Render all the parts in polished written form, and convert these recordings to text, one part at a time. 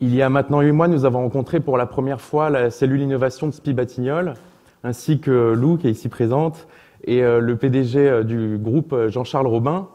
Il y a maintenant 8 mois, nous avons rencontré pour la première fois la cellule innovation de SPI Batignolles, ainsi que Lou, qui est ici présente, et le PDG du groupe, Jean-Charles Robin.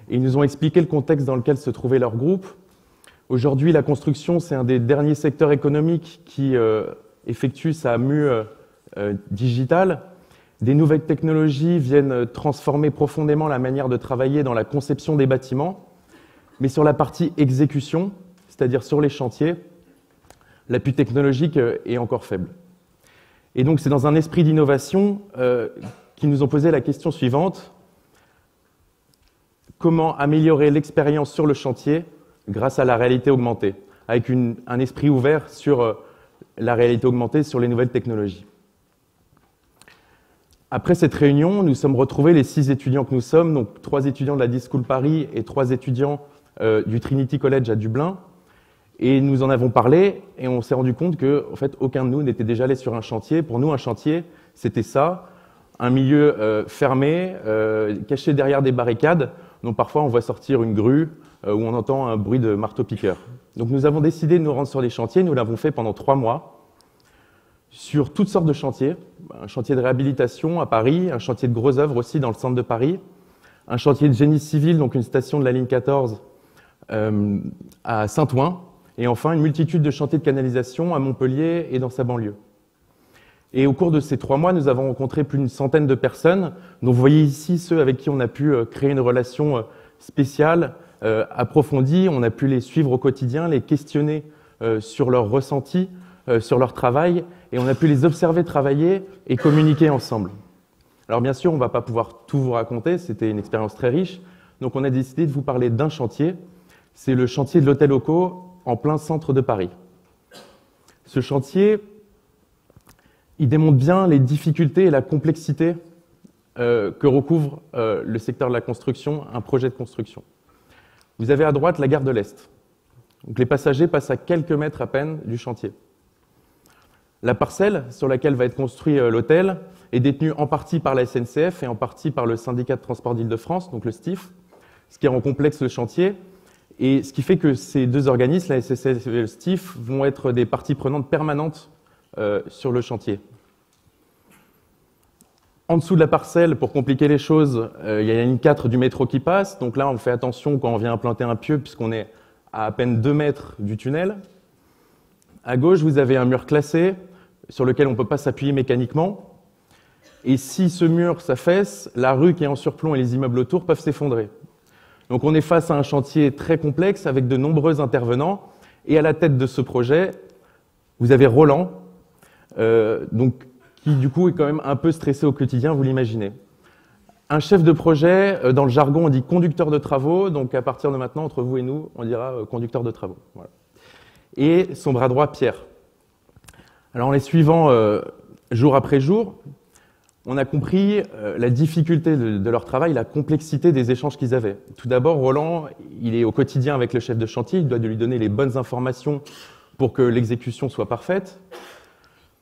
Et ils nous ont expliqué le contexte dans lequel se trouvait leur groupe. Aujourd'hui, la construction, c'est un des derniers secteurs économiques qui effectue sa mue digitale. Des nouvelles technologies viennent transformer profondément la manière de travailler dans la conception des bâtiments. Mais sur la partie exécution, c'est-à-dire sur les chantiers, l'appui technologique est encore faible. Et donc, c'est dans un esprit d'innovation qu'ils nous ont posé la question suivante. Comment améliorer l'expérience sur le chantier grâce à la réalité augmentée, avec un esprit ouvert sur la réalité augmentée, sur les nouvelles technologies. Après cette réunion, nous sommes retrouvés, les 6 étudiants que nous sommes, donc 3 étudiants de la D-School Paris et 3 étudiants du Trinity College à Dublin, et nous en avons parlé, et on s'est rendu compte que, en fait, aucun de nous n'était déjà allé sur un chantier. Pour nous, un chantier, c'était ça, un milieu fermé, caché derrière des barricades, dont parfois on voit sortir une grue, où on entend un bruit de marteau-piqueur. Donc nous avons décidé de nous rendre sur les chantiers, nous l'avons fait pendant 3 mois, sur toutes sortes de chantiers, un chantier de réhabilitation à Paris, un chantier de gros œuvres aussi dans le centre de Paris, un chantier de génie civil, donc une station de la ligne 14 à Saint-Ouen, et enfin une multitude de chantiers de canalisation à Montpellier et dans sa banlieue. Et au cours de ces 3 mois, nous avons rencontré plus d'une centaine de personnes, dont vous voyez ici ceux avec qui on a pu créer une relation spéciale, approfondie. On a pu les suivre au quotidien, les questionner sur leurs ressentis, sur leur travail, et on a pu les observer travailler et communiquer ensemble. Alors bien sûr, on ne va pas pouvoir tout vous raconter, c'était une expérience très riche, donc on a décidé de vous parler d'un chantier. C'est le chantier de l'Hôtel Oco, en plein centre de Paris. Ce chantier, il démontre bien les difficultés et la complexité que recouvre le secteur de la construction, un projet de construction. Vous avez à droite la gare de l'Est. Donc les passagers passent à quelques mètres à peine du chantier. La parcelle sur laquelle va être construit l'hôtel est détenue en partie par la SNCF et en partie par le syndicat de transport d'Île-de-France, donc le STIF, ce qui rend complexe le chantier. Et ce qui fait que ces 2 organismes, la SNCF et le STIF, vont être des parties prenantes permanentes sur le chantier. En dessous de la parcelle, pour compliquer les choses, il y a la ligne 4 du métro qui passe. Donc là, on fait attention quand on vient implanter un pieu, puisqu'on est à peine 2 mètres du tunnel. À gauche, vous avez un mur classé sur lequel on ne peut pas s'appuyer mécaniquement. Et si ce mur s'affaisse, la rue qui est en surplomb et les immeubles autour peuvent s'effondrer. Donc on est face à un chantier très complexe avec de nombreux intervenants. Et à la tête de ce projet, vous avez Roland, qui du coup est quand même un peu stressé au quotidien, vous l'imaginez. Un chef de projet, dans le jargon on dit conducteur de travaux, donc à partir de maintenant, entre vous et nous, on dira conducteur de travaux. Voilà. Et son bras droit, Pierre. Alors en les suivant jour après jour, on a compris la difficulté de leur travail, la complexité des échanges qu'ils avaient. Tout d'abord, Roland, il est au quotidien avec le chef de chantier, il doit lui donner les bonnes informations pour que l'exécution soit parfaite.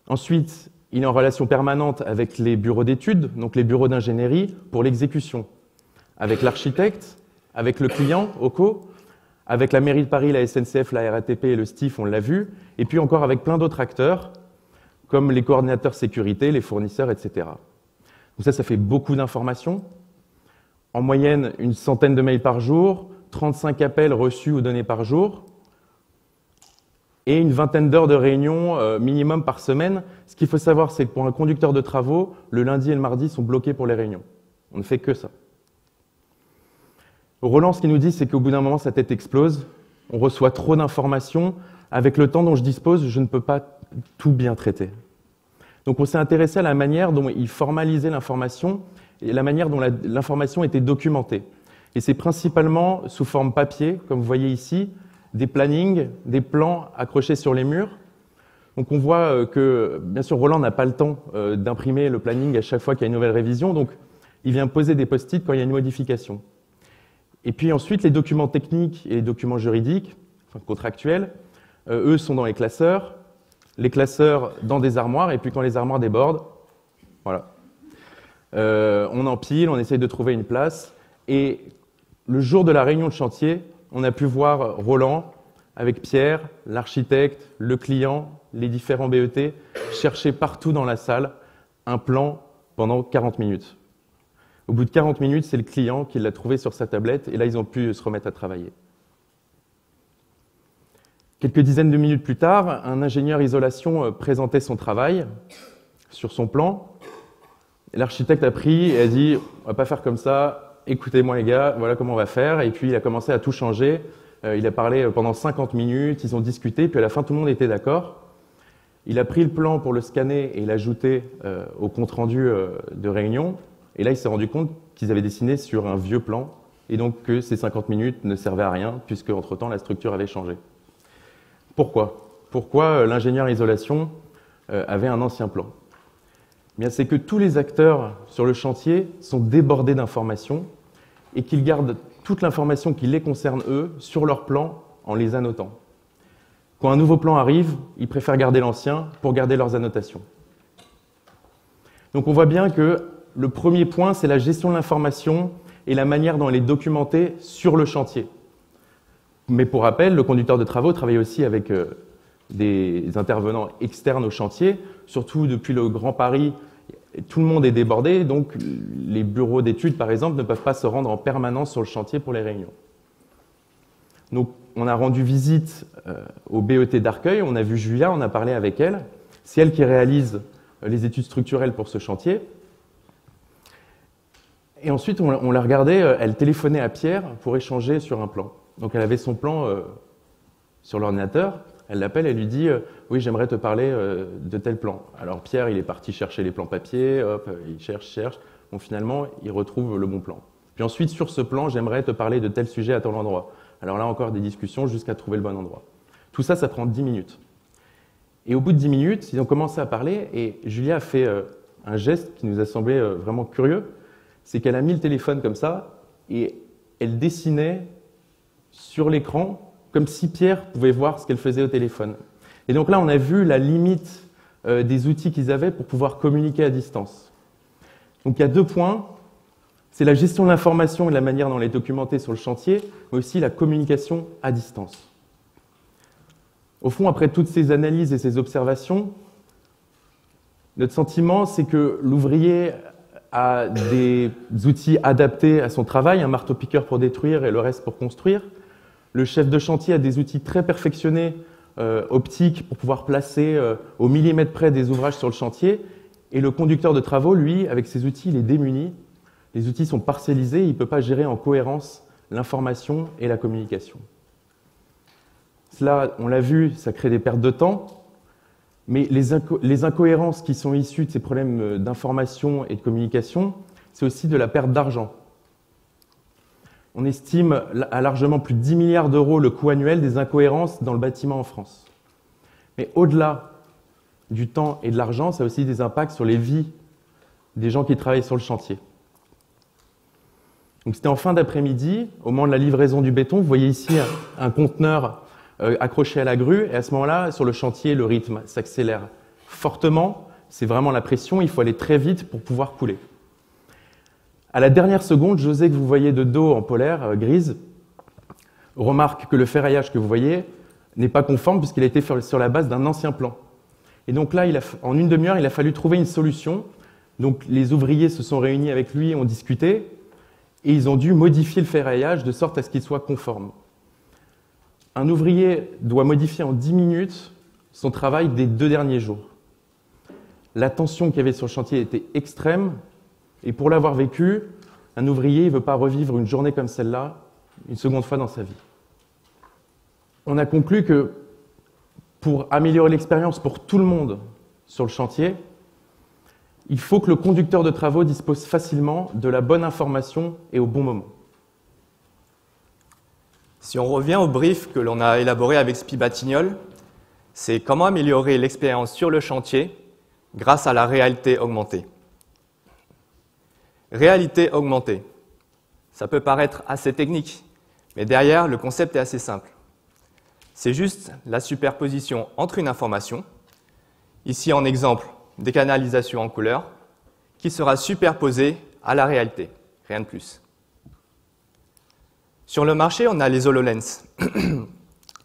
Ensuite, il est en relation permanente avec les bureaux d'études, donc les bureaux d'ingénierie, pour l'exécution. Avec l'architecte, avec le client, OCO, avec la mairie de Paris, la SNCF, la RATP et le STIF, on l'a vu, et puis encore avec plein d'autres acteurs, comme les coordinateurs sécurité, les fournisseurs, etc. Donc ça fait beaucoup d'informations. En moyenne, une centaine de mails par jour, 35 appels reçus ou donnés par jour, et une vingtaine d'heures de réunion minimum par semaine. Ce qu'il faut savoir, c'est que pour un conducteur de travaux, le lundi et le mardi sont bloqués pour les réunions. On ne fait que ça. Roland, ce qu'il nous dit, c'est qu'au bout d'un moment, sa tête explose. On reçoit trop d'informations. Avec le temps dont je dispose, je ne peux pas tout bien traiter. Donc on s'est intéressé à la manière dont il formalisait l'information et la manière dont l'information était documentée. Et c'est principalement sous forme papier, comme vous voyez ici, des plannings, des plans accrochés sur les murs. Donc on voit que, bien sûr, Roland n'a pas le temps d'imprimer le planning à chaque fois qu'il y a une nouvelle révision, donc il vient poser des post-it quand il y a une modification. Et puis ensuite, les documents techniques et les documents juridiques, enfin contractuels, eux sont dans les classeurs dans des armoires, et puis quand les armoires débordent, voilà. On empile, on essaye de trouver une place, et le jour de la réunion de chantier, on a pu voir Roland avec Pierre, l'architecte, le client, les différents BET, chercher partout dans la salle un plan pendant 40 minutes. Au bout de 40 minutes, c'est le client qui l'a trouvé sur sa tablette et là, ils ont pu se remettre à travailler. Quelques dizaines de minutes plus tard, un ingénieur isolation présentait son travail sur son plan. L'architecte a pris et a dit « on va pas faire comme ça, écoutez-moi les gars, voilà comment on va faire ». Et puis il a commencé à tout changer. Il a parlé pendant 50 minutes, ils ont discuté, puis à la fin tout le monde était d'accord. Il a pris le plan pour le scanner et l'ajouter au compte-rendu de réunion. Et là, il s'est rendu compte qu'ils avaient dessiné sur un vieux plan et donc que ces 50 minutes ne servaient à rien puisque entre-temps la structure avait changé. Pourquoi l'ingénieur isolation avait un ancien plan? Bien, c'est que tous les acteurs sur le chantier sont débordés d'informations et qu'ils gardent toute l'information qui les concerne eux sur leur plan en les annotant. Quand un nouveau plan arrive, ils préfèrent garder l'ancien pour garder leurs annotations. Donc on voit bien que le premier point, c'est la gestion de l'information et la manière dont elle est documentée sur le chantier. Mais pour rappel, le conducteur de travaux travaille aussi avec des intervenants externes au chantier, surtout depuis le Grand Paris. Tout le monde est débordé, donc les bureaux d'études, par exemple, ne peuvent pas se rendre en permanence sur le chantier pour les réunions. Donc, on a rendu visite au BET d'Arcueil, on a vu Julia, on a parlé avec elle. C'est elle qui réalise les études structurelles pour ce chantier. Et ensuite, on l'a regardée, elle téléphonait à Pierre pour échanger sur un plan. Donc, elle avait son plan sur l'ordinateur. Elle l'appelle, elle lui dit « Oui, j'aimerais te parler de tel plan ». Alors Pierre, il est parti chercher les plans papier, hop, il cherche. Bon, finalement, il retrouve le bon plan. Puis ensuite, sur ce plan, j'aimerais te parler de tel sujet à tel endroit. Alors là, encore des discussions jusqu'à trouver le bon endroit. Tout ça, ça prend 10 minutes. Et au bout de 10 minutes, ils ont commencé à parler et Julia a fait un geste qui nous a semblé vraiment curieux. C'est qu'elle a mis le téléphone comme ça et elle dessinait sur l'écran comme si Pierre pouvait voir ce qu'elle faisait au téléphone. Et donc là, on a vu la limite des outils qu'ils avaient pour pouvoir communiquer à distance. Donc il y a 2 points, c'est la gestion de l'information et la manière dont elle est documentée sur le chantier, mais aussi la communication à distance. Au fond, après toutes ces analyses et ces observations, notre sentiment, c'est que l'ouvrier a des outils adaptés à son travail, un marteau-piqueur pour détruire et le reste pour construire. Le chef de chantier a des outils très perfectionnés, optiques, pour pouvoir placer au millimètre près des ouvrages sur le chantier. Et le conducteur de travaux, lui, avec ses outils, il est démuni. Les outils sont parcellisés, il ne peut pas gérer en cohérence l'information et la communication. Cela, on l'a vu, ça crée des pertes de temps, mais les incohérences qui sont issues de ces problèmes d'information et de communication, c'est aussi de la perte d'argent. On estime à largement plus de 10 milliards d'euros le coût annuel des incohérences dans le bâtiment en France. Mais au-delà du temps et de l'argent, ça a aussi des impacts sur les vies des gens qui travaillent sur le chantier. Donc c'était en fin d'après-midi, au moment de la livraison du béton. Vous voyez ici un conteneur accroché à la grue. Et à ce moment-là, sur le chantier, le rythme s'accélère fortement. C'est vraiment la pression. Il faut aller très vite pour pouvoir couler. À la dernière seconde, José, que vous voyez de dos en polaire grise, remarque que le ferraillage que vous voyez n'est pas conforme puisqu'il a été fait sur la base d'un ancien plan. Et donc là, en une demi-heure, il a fallu trouver une solution. Donc les ouvriers se sont réunis avec lui, ont discuté, et ils ont dû modifier le ferraillage de sorte à ce qu'il soit conforme. Un ouvrier doit modifier en 10 minutes son travail des 2 derniers jours. La tension qu'il y avait sur le chantier était extrême, et pour l'avoir vécu, un ouvrier ne veut pas revivre une journée comme celle-là une seconde fois dans sa vie. On a conclu que pour améliorer l'expérience pour tout le monde sur le chantier, il faut que le conducteur de travaux dispose facilement de la bonne information et au bon moment. Si on revient au brief que l'on a élaboré avec Spi Batignolles, c'est comment améliorer l'expérience sur le chantier grâce à la réalité augmentée. Réalité augmentée. Ça peut paraître assez technique, mais derrière, le concept est assez simple. C'est juste la superposition entre une information, ici en exemple des canalisations en couleur, qui sera superposée à la réalité, rien de plus. Sur le marché, on a les HoloLens.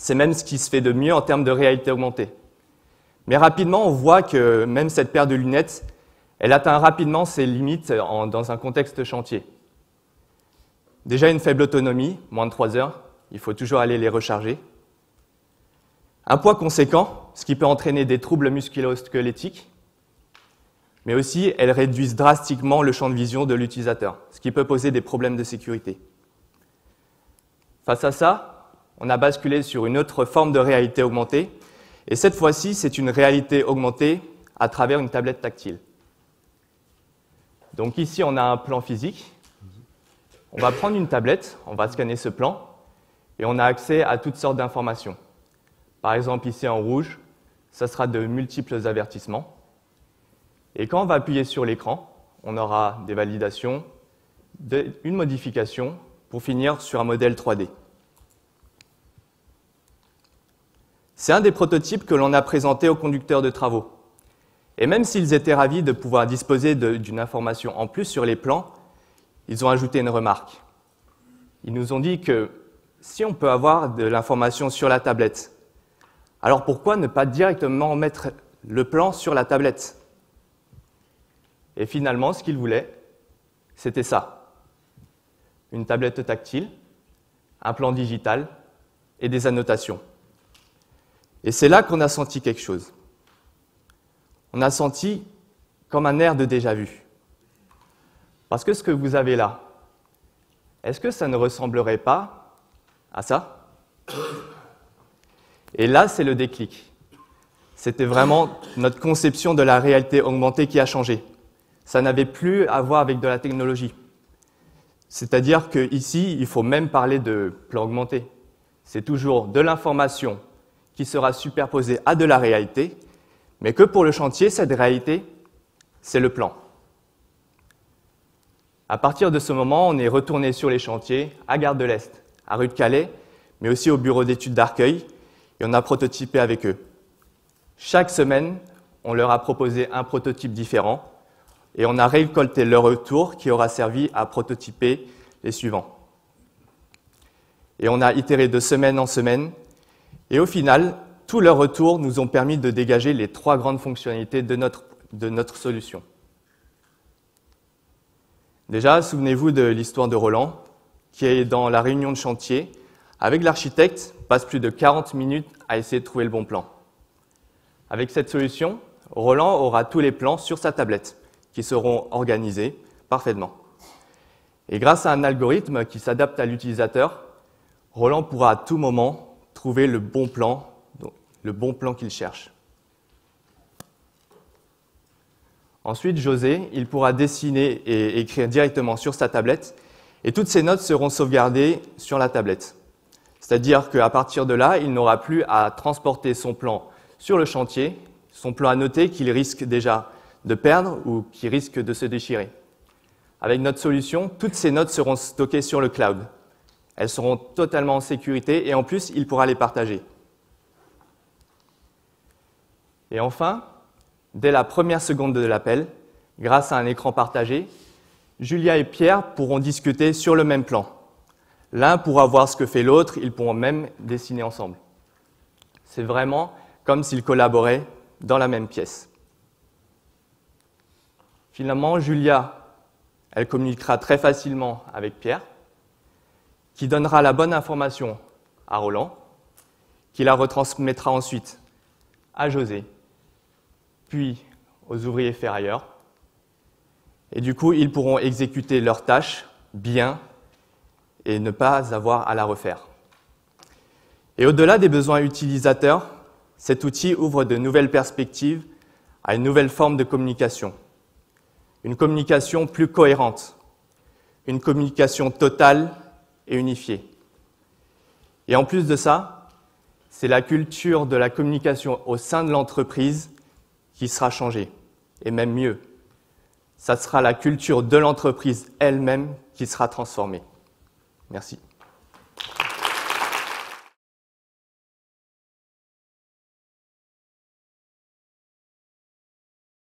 C'est même ce qui se fait de mieux en termes de réalité augmentée. Mais rapidement, on voit que même cette paire de lunettes, elle atteint rapidement ses limites dans un contexte chantier. Déjà une faible autonomie, moins de 3 heures, il faut toujours aller les recharger. Un poids conséquent, ce qui peut entraîner des troubles musculo-squelettiques, mais aussi elles réduisent drastiquement le champ de vision de l'utilisateur, ce qui peut poser des problèmes de sécurité. Face à ça, on a basculé sur une autre forme de réalité augmentée, et cette fois-ci, c'est une réalité augmentée à travers une tablette tactile. Donc ici, on a un plan physique. On va prendre une tablette, on va scanner ce plan, et on a accès à toutes sortes d'informations. Par exemple, ici en rouge, ça sera de multiples avertissements. Et quand on va appuyer sur l'écran, on aura des validations, une modification, pour finir sur un modèle 3D. C'est un des prototypes que l'on a présenté aux conducteurs de travaux. Et même s'ils étaient ravis de pouvoir disposer d'une information en plus sur les plans, ils ont ajouté une remarque. Ils nous ont dit que si on peut avoir de l'information sur la tablette, alors pourquoi ne pas directement mettre le plan sur la tablette? Et finalement, ce qu'ils voulaient, c'était ça. Une tablette tactile, un plan digital et des annotations. Et c'est là qu'on a senti quelque chose. On a senti comme un air de déjà-vu. Parce que ce que vous avez là, est-ce que ça ne ressemblerait pas à ça? Et là, c'est le déclic. C'était vraiment notre conception de la réalité augmentée qui a changé. Ça n'avait plus à voir avec de la technologie. C'est-à-dire qu'ici, il faut même parler de plan augmenté. C'est toujours de l'information qui sera superposée à de la réalité, mais que pour le chantier, cette réalité, c'est le plan. À partir de ce moment, on est retourné sur les chantiers, à Gare de l'Est, à Rue de Calais, mais aussi au bureau d'études d'Arcueil, et on a prototypé avec eux. Chaque semaine, on leur a proposé un prototype différent, et on a récolté leur retour qui aura servi à prototyper les suivants. Et on a itéré de semaine en semaine, et au final, tous leurs retours nous ont permis de dégager les 3 grandes fonctionnalités de notre solution. Déjà, souvenez-vous de l'histoire de Roland, qui est dans la réunion de chantier, avec l'architecte, passe plus de 40 minutes à essayer de trouver le bon plan. Avec cette solution, Roland aura tous les plans sur sa tablette, qui seront organisés parfaitement. Et grâce à un algorithme qui s'adapte à l'utilisateur, Roland pourra à tout moment trouver le bon plan qu'il cherche. Ensuite, José, il pourra dessiner et écrire directement sur sa tablette, et toutes ces notes seront sauvegardées sur la tablette. C'est-à-dire qu'à partir de là, il n'aura plus à transporter son plan sur le chantier, son plan à noter qu'il risque déjà de perdre ou qui risque de se déchirer. Avec notre solution, toutes ces notes seront stockées sur le cloud. Elles seront totalement en sécurité et en plus, il pourra les partager. Et enfin, dès la première seconde de l'appel, grâce à un écran partagé, Julia et Pierre pourront discuter sur le même plan. L'un pourra voir ce que fait l'autre, ils pourront même dessiner ensemble. C'est vraiment comme s'ils collaboraient dans la même pièce. Finalement, Julia, elle communiquera très facilement avec Pierre, qui donnera la bonne information à Roland, qui la retransmettra ensuite à José, puis aux ouvriers ferrailleurs. Et du coup, ils pourront exécuter leurs tâches bien et ne pas avoir à la refaire. Et au-delà des besoins utilisateurs, cet outil ouvre de nouvelles perspectives à une nouvelle forme de communication. Une communication plus cohérente, une communication totale et unifiée. Et en plus de ça, c'est la culture de la communication au sein de l'entreprise qui sera changée, et même mieux. Ça sera la culture de l'entreprise elle-même qui sera transformée. Merci.